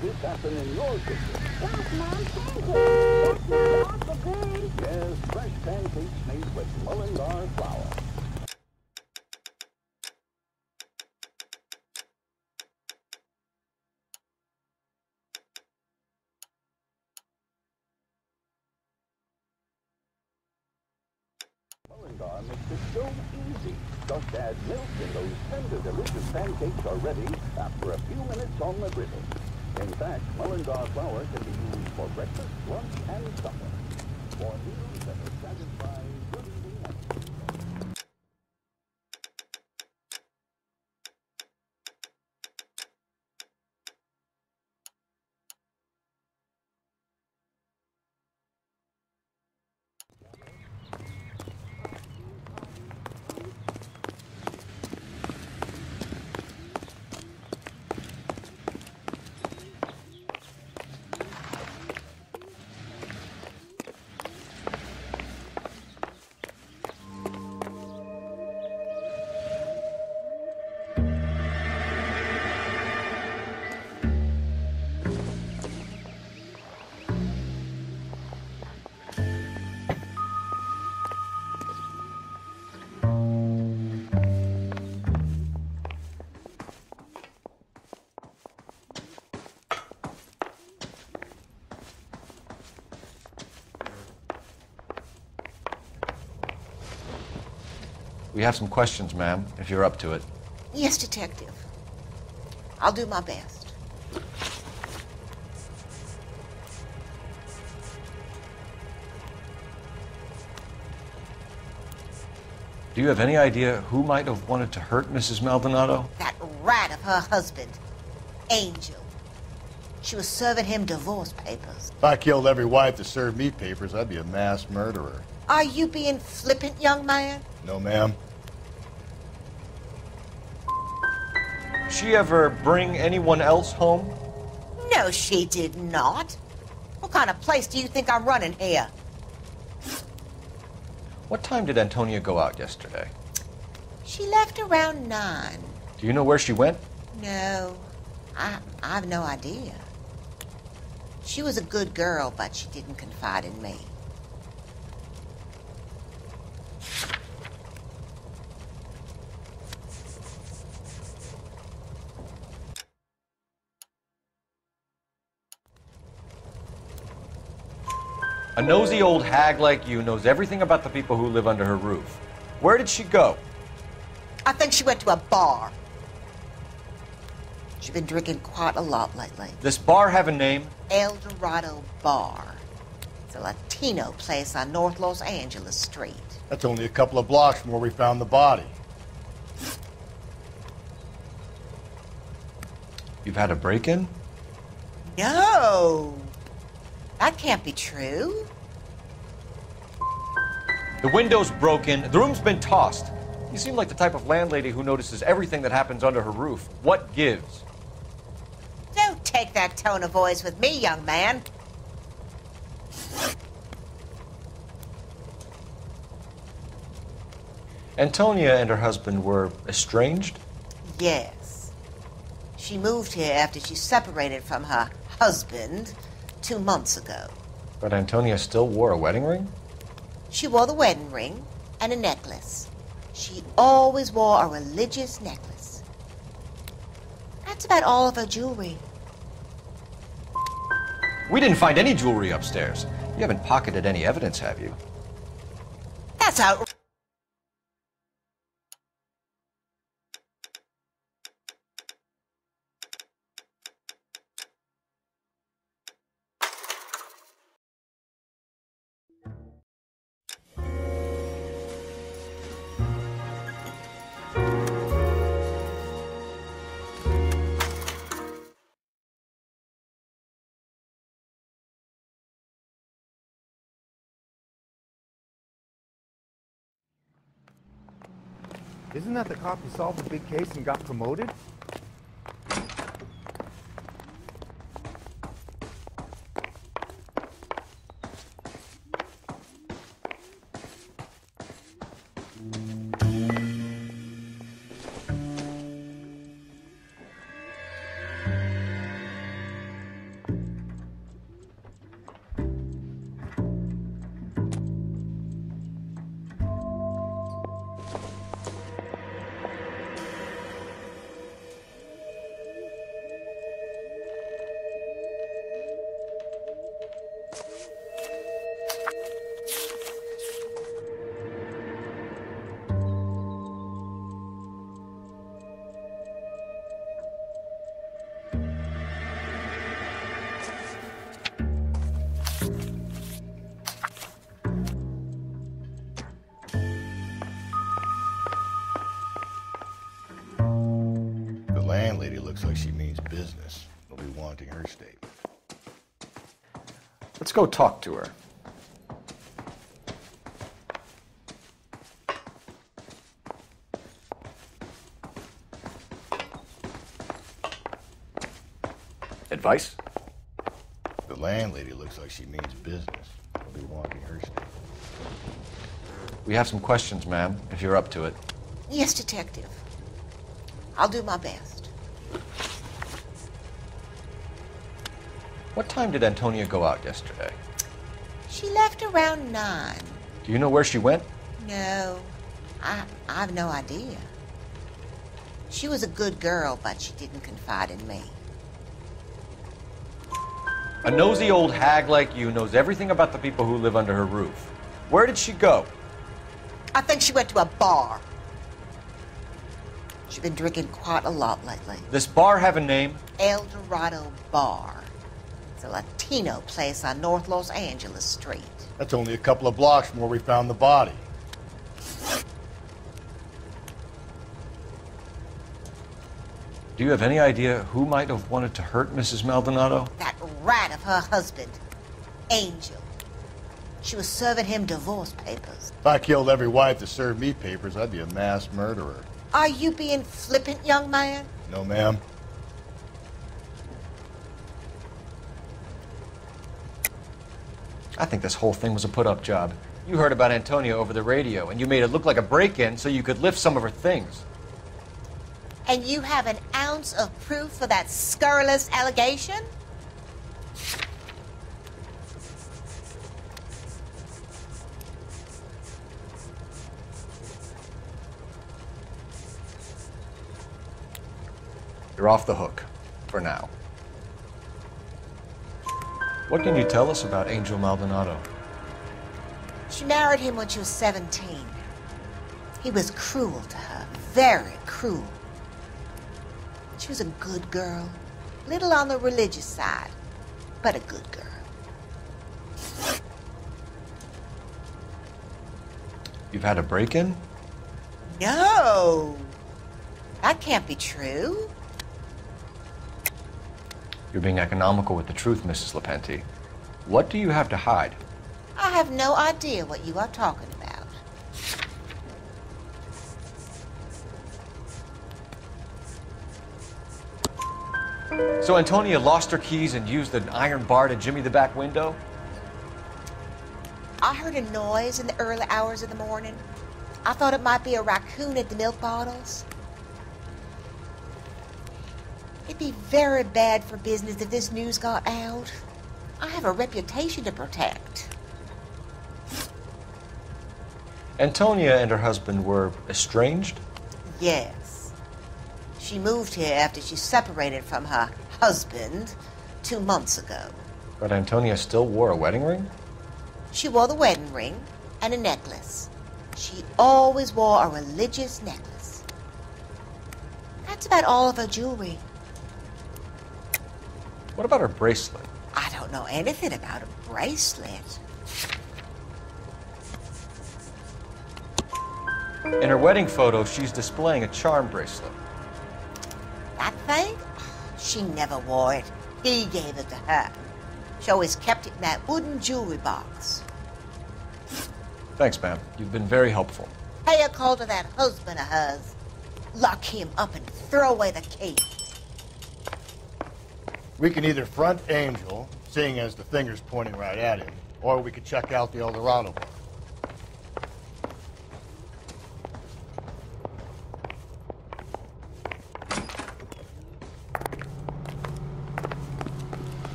this happen in your kitchen? Yes, Mom, pancakes. That's not awful good. Yes, fresh pancakes made with Mullingar flour. Mullingar makes it so easy. Just add milk and those tender, delicious pancakes are ready after a few minutes on the griddle. In fact, Mullingar flour can be used for breakfast, lunch, and supper. For meals that are satisfying, good eating, and We have some questions, ma'am, if you're up to it. Yes, Detective. I'll do my best. Do you have any idea who might have wanted to hurt Mrs. Maldonado? That rat of her husband, Angel. She was serving him divorce papers. If I killed every wife that served me papers, I'd be a mass murderer. Are you being flippant, young man? No, ma'am. She ever bring anyone else home? No, she did not. What kind of place do you think I'm running here? What time did Antonia go out yesterday? She left around 9. Do you know where she went? No, I have no idea. She was a good girl, but she didn't confide in me. A nosy old hag like you knows everything about the people who live under her roof. Where did she go? I think she went to a bar. She's been drinking quite a lot lately. This bar have a name? El Dorado Bar. It's a Latino place on North Los Angeles Street. That's only a couple of blocks from where we found the body. You've had a break-in? No! That can't be true. The window's broken, the room's been tossed. You seem like the type of landlady who notices everything that happens under her roof. What gives? Don't take that tone of voice with me, young man. Antonia and her husband were estranged? Yes. She moved here after she separated from her husband 2 months ago. But Antonia still wore a wedding ring? She wore the wedding ring and a necklace. She always wore a religious necklace. That's about all of her jewelry. We didn't find any jewelry upstairs. You haven't pocketed any evidence, have you? That's outrageous. Isn't that the cop who solved the big case and got promoted? landlady looks like she means business. They'll be wanting her statement. Let's go talk to her. Advice? The landlady looks like she means business. They'll be wanting her statement. We have some questions, ma'am, if you're up to it. Yes, Detective. I'll do my best. What time did Antonia go out yesterday? She left around 9. Do you know where she went? No, I have no idea. She was a good girl, but she didn't confide in me. A nosy old hag like you knows everything about the people who live under her roof. Where did she go? I think she went to a bar. She's been drinking quite a lot lately. This bar have a name? El Dorado Bar. It's a Latino place on North Los Angeles Street. That's only a couple of blocks from where we found the body. Do you have any idea who might have wanted to hurt Mrs. Maldonado? That rat of her husband, Angel. She was serving him divorce papers. If I killed every wife that served me papers, I'd be a mass murderer. Are you being flippant, young man? No, ma'am. I think this whole thing was a put-up job. You heard about Antonia over the radio, and you made it look like a break-in so you could lift some of her things. And you have an ounce of proof for that scurrilous allegation? You're off the hook, for now. What can you tell us about Angel Maldonado? She married him when she was 17. He was cruel to her, very cruel. She was a good girl, little on the religious side, but a good girl. You've had a break-in? No, that can't be true. You're being economical with the truth, Mrs. Lepenti. What do you have to hide? I have no idea what you are talking about. So Antonia lost her keys and used an iron bar to jimmy the back window? I heard a noise in the early hours of the morning. I thought it might be a raccoon at the milk bottles. It'd be very bad for business if this news got out. I have a reputation to protect. Antonia and her husband were estranged? Yes. She moved here after she separated from her husband 2 months ago. But Antonia still wore a wedding ring? She wore the wedding ring and a necklace. She always wore a religious necklace. That's about all of her jewelry. What about her bracelet? I don't know anything about a bracelet. In her wedding photo, she's displaying a charm bracelet. That thing? She never wore it. He gave it to her. She always kept it in that wooden jewelry box. Thanks, ma'am. You've been very helpful. Pay a call to that husband of hers. Lock him up and throw away the key. We can either front Angel, seeing as the finger's pointing right at him, or we could check out the El Dorado bar.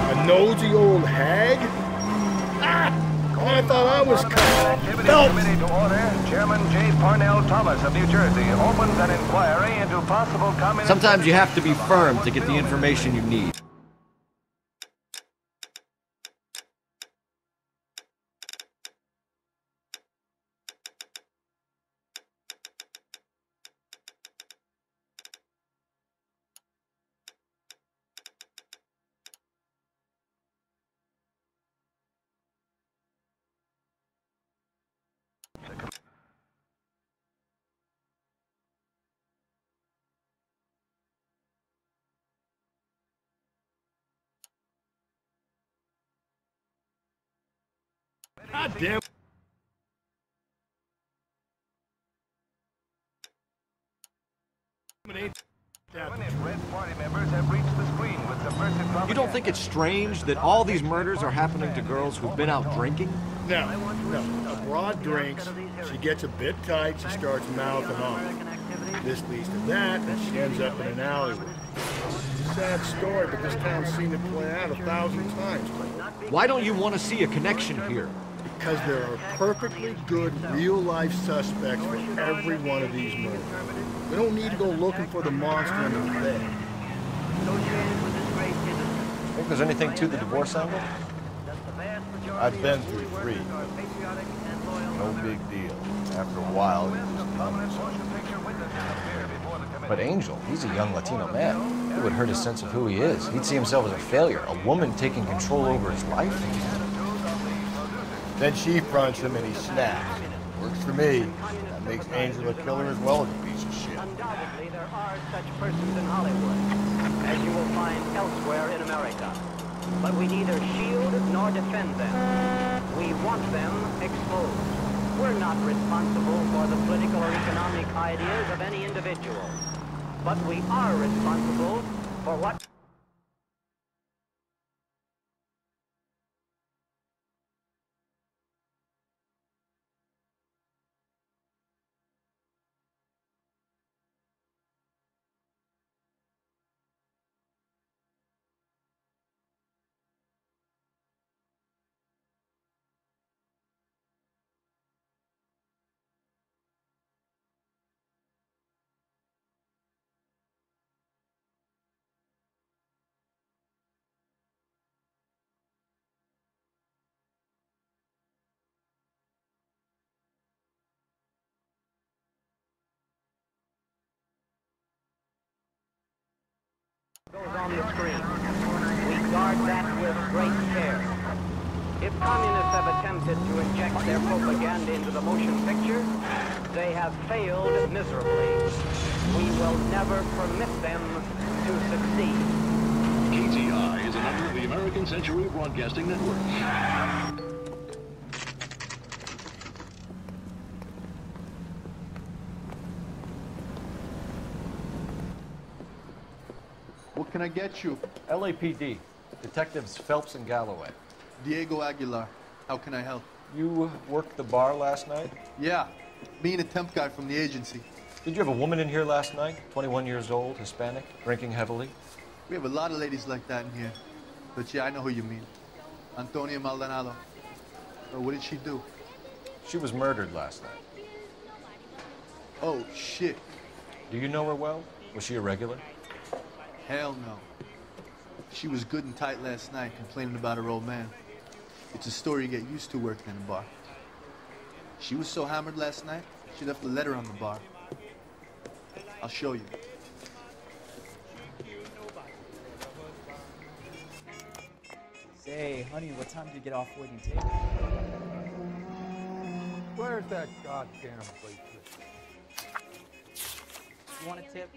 A nosy old hag? Ah! I thought I was Activity Committee to order. Chairman J. Parnell Thomas of New Jersey opens an inquiry into possible communist... Sometimes you have to be firm to get the information you need. God damn. Red Party members have reached the screen with subversive propaganda. You don't think it's strange that all these murders are happening to girls who've been out drinking? No. A broad drinks, she gets a bit tight, she starts mouthing off. This leads to that, and she ends up in an alleyway. It's a sad story, but this town's seen it play out 1,000 times. Why don't you want to see a connection here? Because there are perfectly good real-life suspects for every one of these murders. We don't need to go looking for the monster in the bed. Think there's anything to the divorce angle? I've been through 3. No big deal. After a while, it just comes. But Angel, he's a young Latino man. It would hurt his sense of who he is. He'd see himself as a failure, a woman taking control over his life. Then she fronts him and he snaps. Works for me. That makes Angel a killer as well as a piece of shit. Undoubtedly, there are such persons in Hollywood, as you will find elsewhere in America. But we neither shield nor defend them. We want them exposed. We're not responsible for the political or economic ideas of any individual. But we are responsible for what... goes on the screen. We guard that with great care. If communists have attempted to inject their propaganda into the motion picture, they have failed miserably. We will never permit them to succeed. KTI is a member of the American Century Broadcasting Network. What can I get you? LAPD. Detectives Phelps and Galloway. Diego Aguilar. How can I help? You worked the bar last night? Yeah. Me and a temp guy from the agency. Did you have a woman in here last night? 21 years old, Hispanic, drinking heavily? We have a lot of ladies like that in here. But yeah, I know who you mean. Antonia Maldonado. What did she do? She was murdered last night. Oh, shit. Do you know her well? Was she a regular? Hell no. She was good and tight last night, complaining about her old man. It's a story you get used to working in a bar. She was so hammered last night, she left a letter on the bar. I'll show you. Say, honey, what time do you get off waiting table? Where's that goddamn waitress? You want a tip?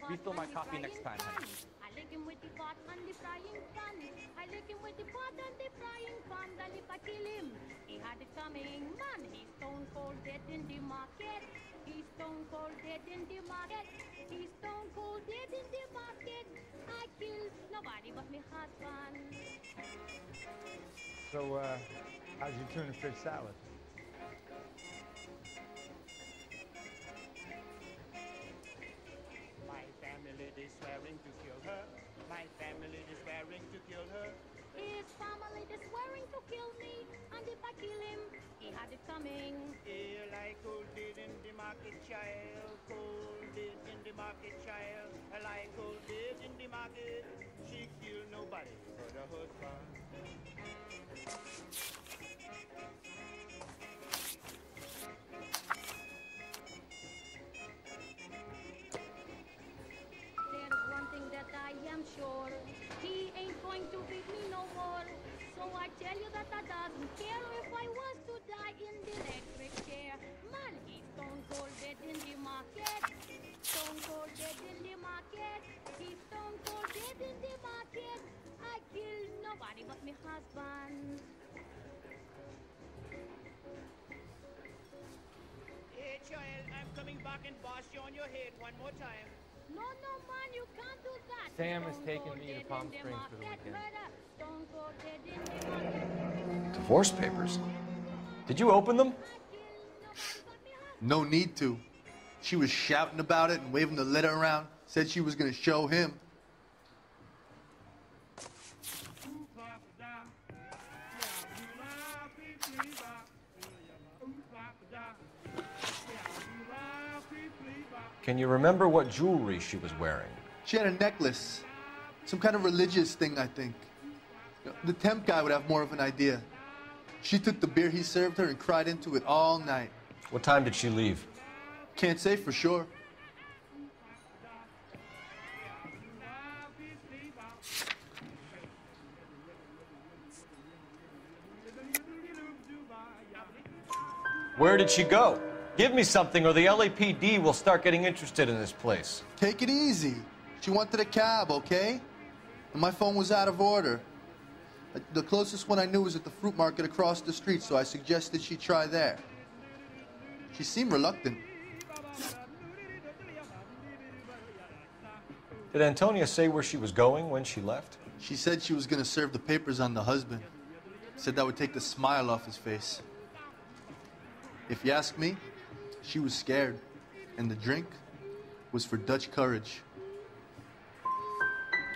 Refill my coffee next time, honey. I lick him with the pot and the frying pan. I lick him with the pot and the frying pan. Then if I kill him, he had it coming. Man, he's stone cold dead in the market. He's stone cold dead in the market. He's stone cold dead in the market. I killed nobody but my husband. So, how's your tuna fish salad? My family is swearing to kill her. My family is swearing to kill her. His family is swearing to kill me. And if I kill him, he had it coming. Here like cold dead in the market, child. Cold dead in the market, child. Like cold dead in the market. She killed nobody but her husband. There's one thing that I am sure. He ain't going to beat me no more. So I tell you that I doesn't care if I was to die in the electric chair. Man, he's stone cold dead in the market. Stone cold dead in the market. He's stone cold dead in the market. I killed nobody but my husband. child. I'm coming back and boss you on your head one more time. No, man, you can't do that. Sam is taking me to Palm Springs for the weekend. Stone Cold dead in the market. Divorce papers? Did you open them? No need to. She was shouting about it and waving the letter around. Said she was going to show him. Can you remember what jewelry she was wearing? She had a necklace. Some kind of religious thing, I think. The temp guy would have more of an idea. She took the beer he served her and cried into it all night. What time did she leave? Can't say for sure. Where did she go? Give me something or the LAPD will start getting interested in this place. Take it easy. She wanted a cab, okay? And my phone was out of order. The closest one I knew was at the fruit market across the street, so I suggested she try there. She seemed reluctant. Did Antonia say where she was going when she left? She said she was going to serve the papers on the husband. Said that would take the smile off his face. If you ask me, she was scared. And the drink was for Dutch courage.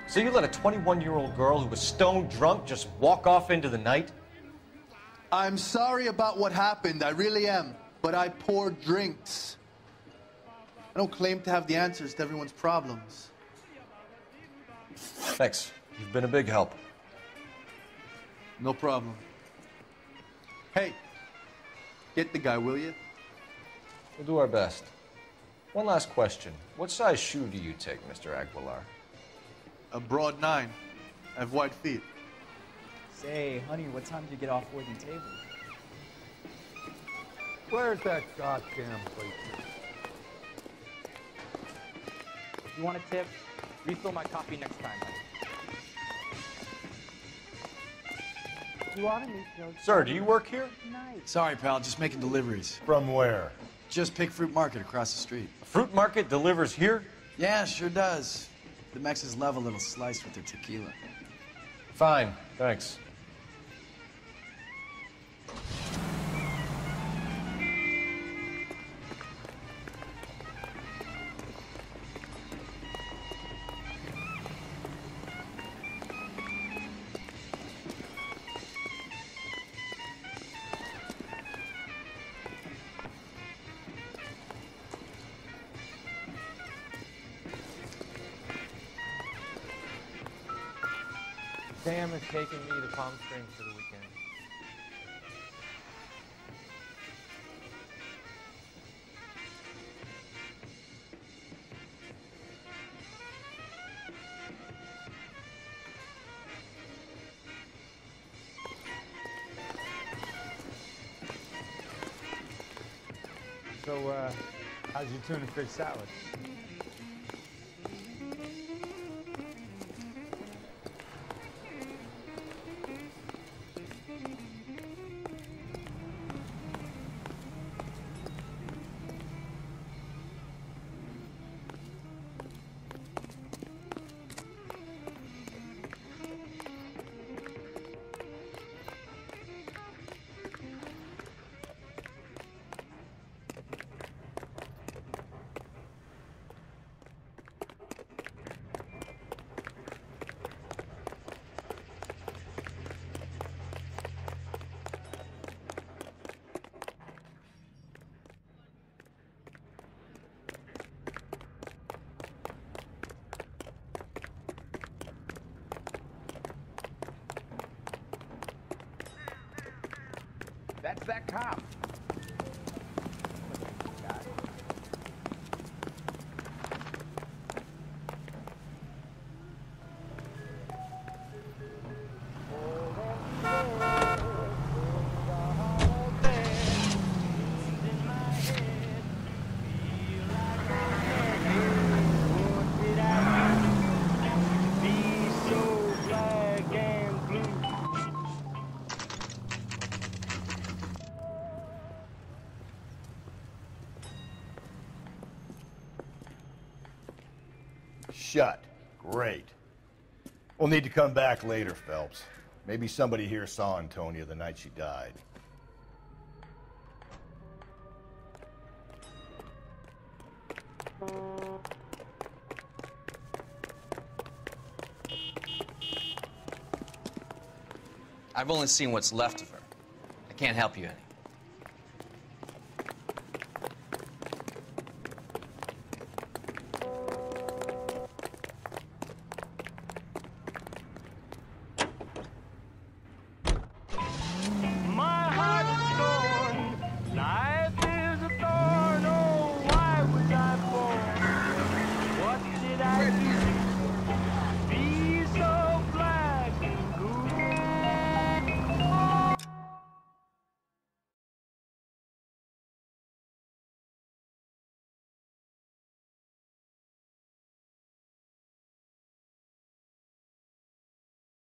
So you let a 21-year-old girl who was stone drunk just walk off into the night? I'm sorry about what happened, I really am. But I pour drinks. I don't claim to have the answers to everyone's problems. Thanks. You've been a big help. No problem. Hey, get the guy, will you? We'll do our best. One last question. What size shoe do you take, Mr. Aguilar? A broad 9. I have wide feet. Say, honey, what time did you get off waiting tables? Where's that goddamn place? You want a tip? Refill my coffee next time, honey. You want to meet Joe? Sir, do you work here? Sorry, pal, just making deliveries. From where? Just Pig Fruit Market across the street. A fruit market delivers here? Yeah, sure does. The Mexes love a little slice with their tequila. Fine, thanks. Sam is taking me to Palm Springs for the weekend. So, how's your tuna fish salad? That's that cop. Shut. Great. We'll need to come back later, Phelps. Maybe somebody here saw Antonia the night she died. I've only seen what's left of her. I can't help you any.